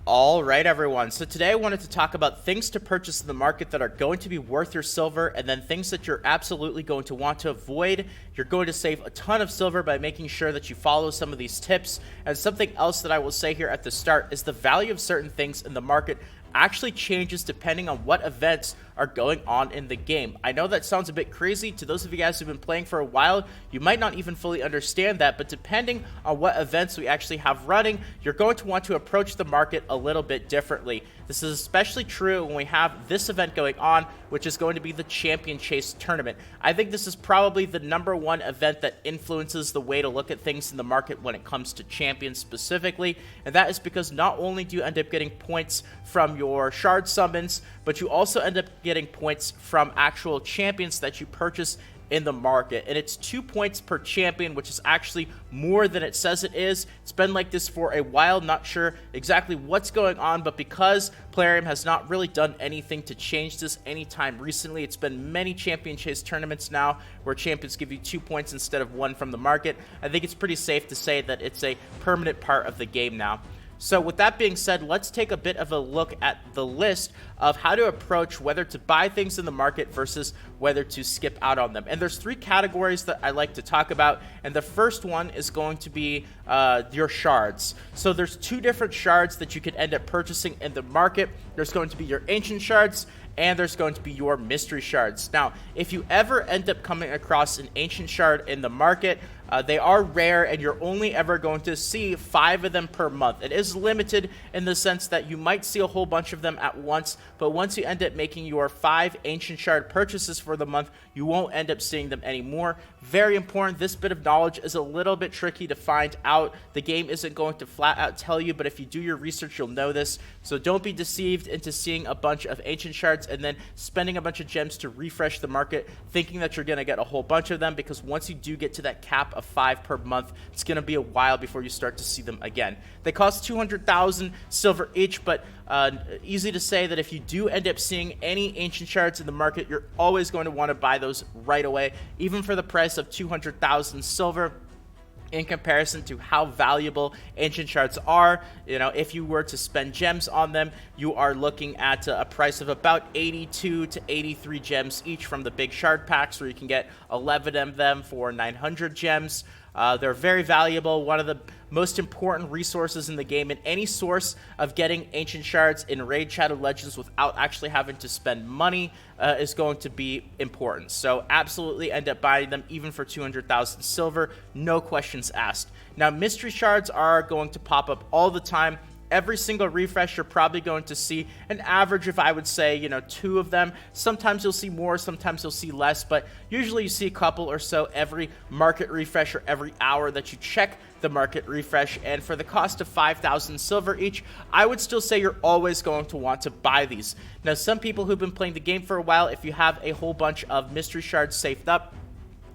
All right, everyone. So today I wanted to talk about things to purchase in the market that are going to be worth your silver, and then things that you're absolutely going to want to avoid. You're going to save a ton of silver by making sure that you follow some of these tips. And something else that I will say here at the start is the value of certain things in the market actually changes depending on what events are going on in the game. I know that sounds a bit crazy to those of you guys who've been playing for a while. You might not even fully understand that, but depending on what events we actually have running, you're going to want to approach the market a little bit differently. This is especially true when we have this event going on, which is going to be the Champion Chase Tournament. I think this is probably the #1 event that influences the way to look at things in the market when it comes to champions specifically, and that is because not only do you end up getting points from your shard summons, but you also end up getting points from actual champions that you purchase in the market, and it's 2 points per champion, which is actually more than it says it is. It's been like this for a while, not sure exactly what's going on, but because Plarium has not really done anything to change this anytime recently, it's been many Champion Chase tournaments now where champions give you 2 points instead of 1 from the market. I think it's pretty safe to say that it's a permanent part of the game now. So with that being said, let's take a bit of a look at the list of how to approach whether to buy things in the market versus whether to skip out on them. And there's 3 categories that I like to talk about, and the first one is going to be your shards. So there's 2 different shards that you could end up purchasing in the market. There's going to be your ancient shards, and there's going to be your mystery shards. Now, if you ever end up coming across an ancient shard in the market, they are rare, and you're only ever going to see 5 of them per month. It is limited in the sense that you might see a whole bunch of them at once, but once you end up making your 5 ancient shard purchases for the month, you won't end up seeing them anymore. Very important. This bit of knowledge is a little bit tricky to find out. The game isn't going to flat out tell you, but if you do your research, you'll know this. So don't be deceived into seeing a bunch of ancient shards and then spending a bunch of gems to refresh the market, thinking that you're going to get a whole bunch of them, because once you do get to that cap of 5 per month, it's going to be a while before you start to see them again. They cost 200,000 silver each, but easy to say that if you do end up seeing any ancient shards in the market, you're always going to want to buy those right away, even for the price of 200,000 silver. In comparison to how valuable ancient shards are, you know, if you were to spend gems on them, you are looking at a price of about 82 to 83 gems each from the big shard packs, where you can get 11 of them for 900 gems. They're very valuable, one of the most important resources in the game, and any source of getting ancient shards in Raid Shadow Legends without actually having to spend money is going to be important. So absolutely end up buying them, even for 200,000 silver, no questions asked. Now, mystery shards are going to pop up all the time. Every single refresh, you're probably going to see an average of, I would say, 2 of them. Sometimes you'll see more, sometimes you'll see less, but usually you see a couple or so every market refresh or every hour that you check the market refresh. And for the cost of 5,000 silver each, I would still say you're always going to want to buy these. Now, some people who've been playing the game for a while, if you have a whole bunch of mystery shards saved up,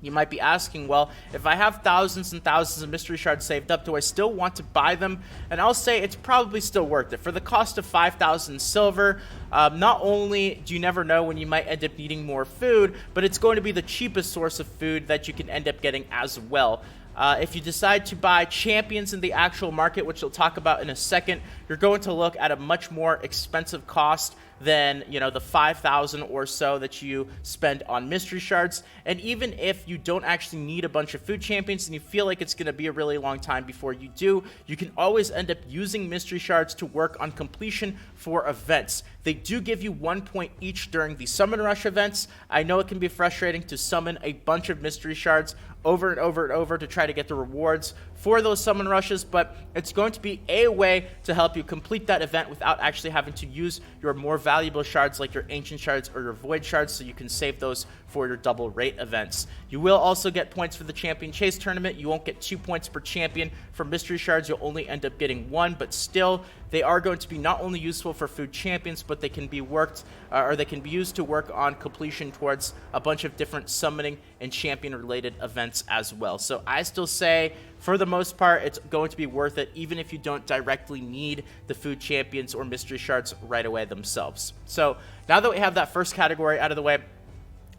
you might be asking, well, if I have thousands and thousands of mystery shards saved up, do I still want to buy them? And I'll say it's probably still worth it. For the cost of 5,000 silver, not only do you never know when you might end up needing more food, but it's going to be the cheapest source of food that you can end up getting as well. If you decide to buy champions in the actual market, which we'll talk about in a second, you're going to look at a much more expensive cost than, the 5,000 or so that you spend on mystery shards. And even if you don't actually need a bunch of food champions and you feel like it's going to be a really long time before you do, you can always end up using mystery shards to work on completion for events. They do give you 1 point each during the summon rush events. I know it can be frustrating to summon a bunch of mystery shards over and over and over to try to get the rewards for those summon rushes, but it's going to be a way to help you complete that event without actually having to use your more valuable shards like your ancient shards or your void shards, so you can save those for your double rate events. You will also get points for the Champion Chase Tournament. You won't get 2 points per champion. For mystery shards, you'll only end up getting 1, but still, they are going to be not only useful for food champions, but they can be they can be used to work on completion towards a bunch of different summoning and champion related events as well. So I still say, for the most part, it's going to be worth it, even if you don't directly need the food champions or mystery shards right away themselves. So now that we have that first category out of the way,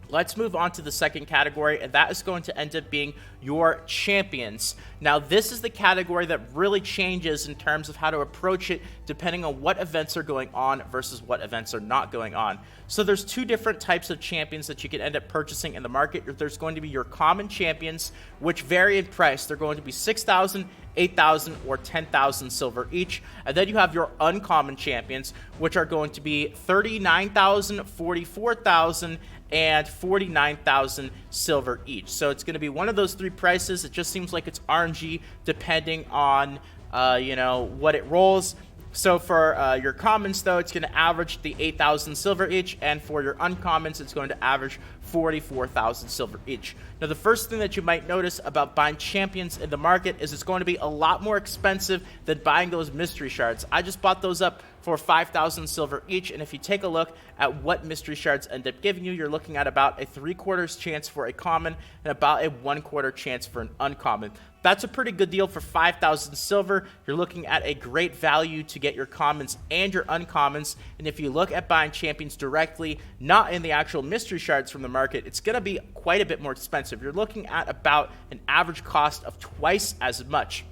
Let's move on to the second category, and that is going to end up being your champions. Now, this is the category that really changes in terms of how to approach it depending on what events are going on versus what events are not going on. So there's two different types of champions that you can end up purchasing in the market. There's going to be your common champions, which vary in price. They're going to be 6,000, 8,000, or 10,000 silver each. And then you have your uncommon champions, which are going to be 39,000, 44,000, and 49,000 silver each. So it's going to be one of those three prices. It just seems like it's RNG depending on what it rolls. So for your commons, though, it's going to average the 8,000 silver each, and for your uncommons, it's going to average 44,000 silver each. Now, the first thing that you might notice about buying champions in the market is it's going to be a lot more expensive than buying those mystery shards. I just bought those up for 5,000 silver each, and if you take a look at what mystery shards end up giving you, you're looking at about a 3/4 chance for a common and about a 1/4 chance for an uncommon. That's a pretty good deal for 5,000 silver. You're looking at a great value to get your commons and your uncommons. And if you look at buying champions directly, not in the actual mystery shards from the market, it's going to be quite a bit more expensive. You're looking at about an average cost of twice as much.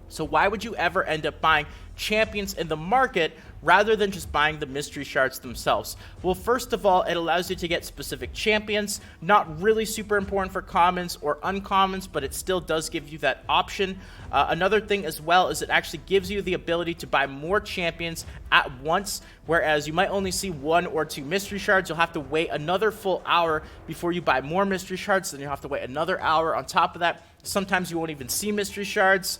So why would you ever end up buying champions in the market rather than just buying the mystery shards themselves? Well, first of all, it allows you to get specific champions. Not really super important for commons or uncommons, but it still does give you that option. Another thing as well is it actually gives you the ability to buy more champions at once, whereas you might only see 1 or 2 mystery shards. You'll have to wait another full hour before you buy more mystery shards. Then you'll have to wait another hour on top of that. Sometimes you won't even see mystery shards.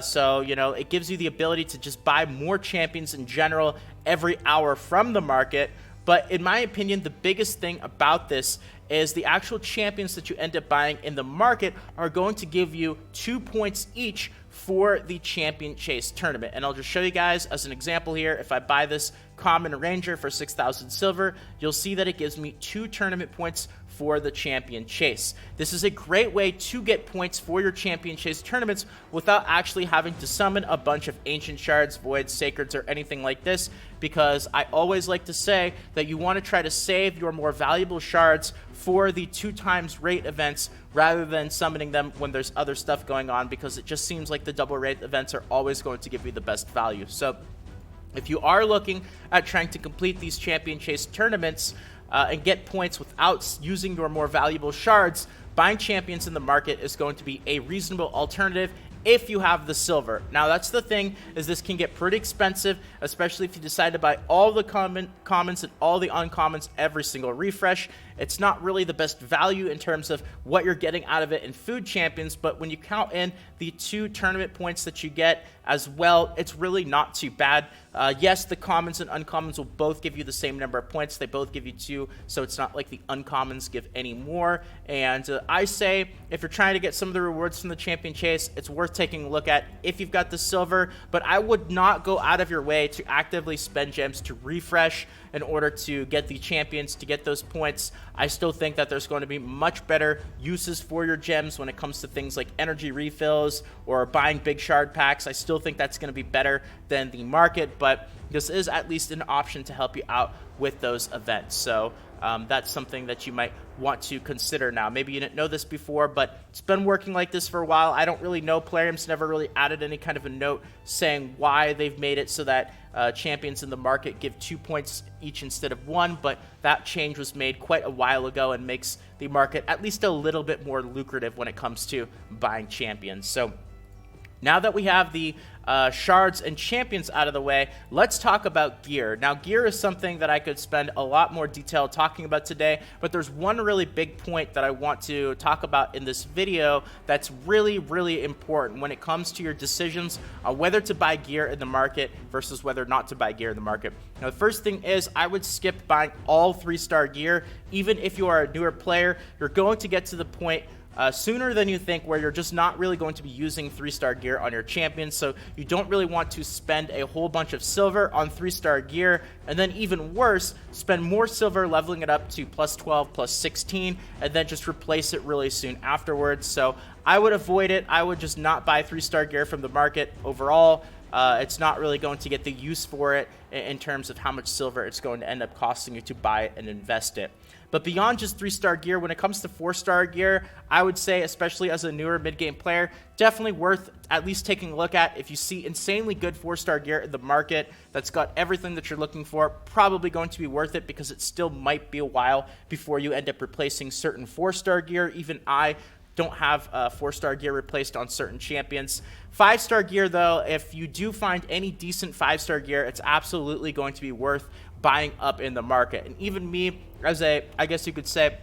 So it gives you the ability to just buy more champions in general every hour from the market. But in my opinion, the biggest thing about this is the actual champions that you end up buying in the market are going to give you 2 points each for the champion chase tournament. And I'll just show you guys as an example here. If I buy this common ranger for 6,000 silver, you'll see that it gives me 2 tournament points for the champion chase. This is a great way to get points for your champion chase tournaments without actually having to summon a bunch of ancient shards, voids, sacreds, or anything like this, because I always like to say that you want to try to save your more valuable shards for the 2 times rate events rather than summoning them when there's other stuff going on, because it just seems like the double rate events are always going to give you the best value. So if you are looking at trying to complete these champion chase tournaments and get points without using your more valuable shards, buying champions in the market is going to be a reasonable alternative if you have the silver. Now, that's the thing, is this can get pretty expensive, especially if you decide to buy all the commons and all the uncommons every single refresh. It's not really the best value in terms of what you're getting out of it in food champions, but when you count in the 2 tournament points that you get as well, it's really not too bad. Yes, the commons and uncommons will both give you the same number of points. They both give you 2, so it's not like the uncommons give any more. And I say, if you're trying to get some of the rewards from the champion chase, it's worth taking a look at if you've got the silver, but I would not go out of your way to actively spend gems to refresh in order to get the champions, to get those points. I still think that there's going to be much better uses for your gems when it comes to things like energy refills or buying big shard packs. I still think that's going to be better than the market, but this is at least an option to help you out with those events. So that's something that you might want to consider now. Maybe you didn't know this before, but it's been working like this for a while. I don't really know. Plarium's never really added any kind of a note saying why they've made it so that champions in the market give 2 points each instead of 1, but that change was made quite a while ago and makes the market at least a little bit more lucrative when it comes to buying champions. So now that we have the shards and champions out of the way, let's talk about gear. Now, gear is something that I could spend a lot more detail talking about today, but there's one really big point that I want to talk about in this video that's really, really important when it comes to your decisions on whether to buy gear in the market versus whether not to buy gear in the market. Now, the first thing is I would skip buying all 3-star gear. Even if you are a newer player, you're going to get to the point sooner than you think where you're just not really going to be using 3-star gear on your champions, so you don't really want to spend a whole bunch of silver on 3-star gear, and then even worse, spend more silver leveling it up to plus 12, plus 16, and then just replace it really soon afterwards. So I would avoid it. I would just not buy 3-star gear from the market overall. it's not really going to get the use for it in terms of how much silver it's going to end up costing you to buy it and invest it. But beyond just 3-star gear, when it comes to 4-star gear, I would say, especially as a newer mid-game player, definitely worth at least taking a look at. If you see insanely good 4-star gear in the market that's got everything that you're looking for, probably going to be worth it, because it still might be a while before you end up replacing certain 4-star gear. Even I don't have 4-star gear replaced on certain champions. 5-star gear, though, if you do find any decent 5-star gear, it's absolutely going to be worth buying up in the market. And even me, as I guess you could say,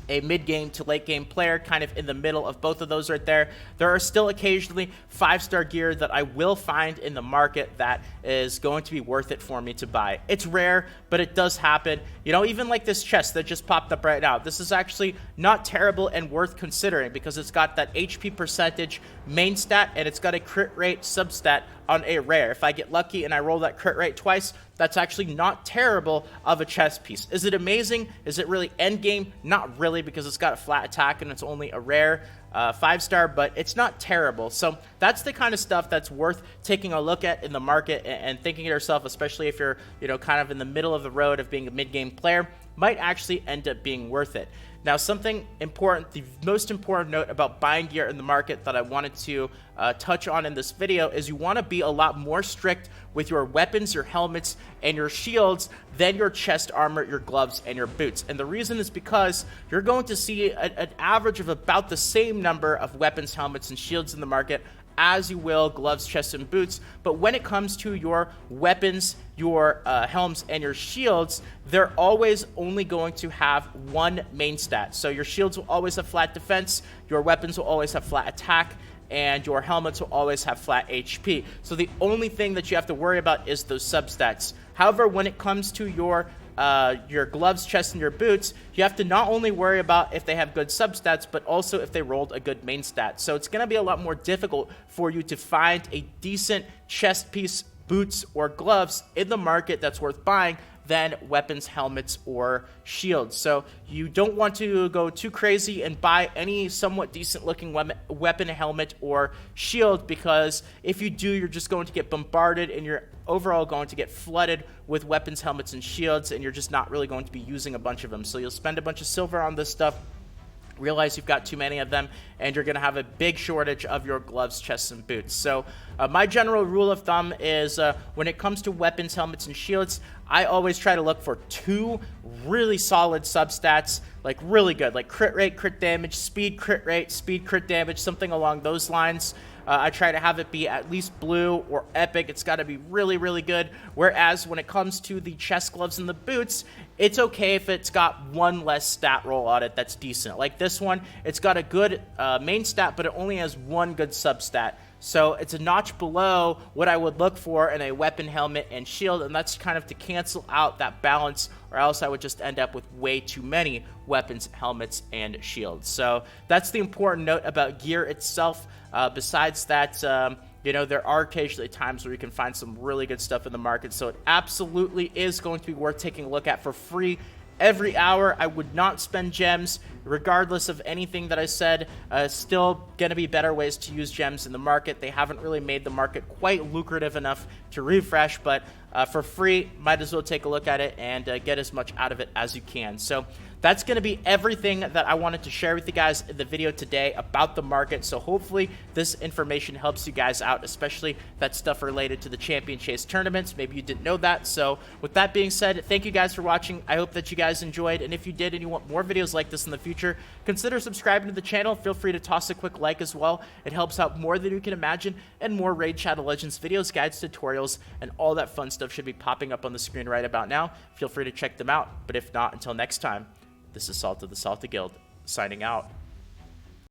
a mid-game to late-game player, kind of in the middle of both of those right there, there are still occasionally 5-star gear that I will find in the market that is going to be worth it for me to buy. It's rare, but it does happen. You know, even like this chest that just popped up right now, this is actually not terrible and worth considering, because it's got that HP percentage main stat, and it's got a crit rate substat on a rare. If I get lucky and I roll that crit rate twice, that's actually not terrible of a chest piece. Is it amazing? Is it really end game? Not really, because it's got a flat attack and it's only a rare 5-star, but it's not terrible. So that's the kind of stuff that's worth taking a look at in the market and thinking to yourself, especially if you're, you know, kind of in the middle of the road of being a mid-game player, might actually end up being worth it. Now, something important, the most important note about buying gear in the market that I wanted to touch on in this video is you want to be a lot more strict with your weapons, your helmets, and your shields than your chest armor, your gloves, and your boots. And the reason is because you're going to see an average of about the same number of weapons, helmets, and shields in the market as you will gloves, chests, and boots. But when it comes to your weapons, your helms, and your shields, they're always only going to have one main stat. So your shields will always have flat defense, your weapons will always have flat attack, and your helmets will always have flat HP. So the only thing that you have to worry about is those substats. However, when it comes to your gloves, chests, and your boots, you have to not only worry about if they have good substats, but also if they rolled a good main stat. So it's going to be a lot more difficult for you to find a decent chest piece, boots, or gloves in the market that's worth buying than weapons, helmets, or shields. So you don't want to go too crazy and buy any somewhat decent looking weapon, helmet, or shield, because if you do, you're just going to get bombarded and you're overall going to get flooded with weapons, helmets, and shields, and you're just not really going to be using a bunch of them. So you'll spend a bunch of silver on this stuff, realize you've got too many of them, and you're going to have a big shortage of your gloves, chests, and boots. So my general rule of thumb is when it comes to weapons, helmets, and shields, I always try to look for 2 really solid substats, like really good, like crit rate, crit damage, speed, crit rate, speed, crit damage, something along those lines. I try to have it be at least blue or epic. It's got to be really, really good. Whereas when it comes to the chest, gloves, and the boots, it's okay if it's got one less stat roll on it that's decent. Like this one, it's got a good main stat, but it only has one good substat. So it's a notch below what I would look for in a weapon, helmet, and shield, and that's kind of to cancel out that balance, or else I would just end up with way too many weapons, helmets, and shields. So that's the important note about gear itself. Besides that, you know, there are occasionally times where you can find some really good stuff in the market, so it absolutely is going to be worth taking a look at for free every hour. I would not spend gems, regardless of anything that I said. Still going to be better ways to use gems in the market. They haven't really made the market quite lucrative enough to refresh, but for free, might as well take a look at it and get as much out of it as you can. So that's going to be everything that I wanted to share with you guys in the video today about the market. So hopefully this information helps you guys out, especially that stuff related to the Champion Chase tournaments. Maybe you didn't know that. So with that being said, thank you guys for watching. I hope that you guys enjoyed. And if you did and you want more videos like this in the future, consider subscribing to the channel. Feel free to toss a quick like as well. It helps out more than you can imagine. And more Raid Shadow Legends videos, guides, tutorials, and all that fun stuff should be popping up on the screen right about now. Feel free to check them out. But if not, until next time, this is Salt of the Salty Guild, signing out.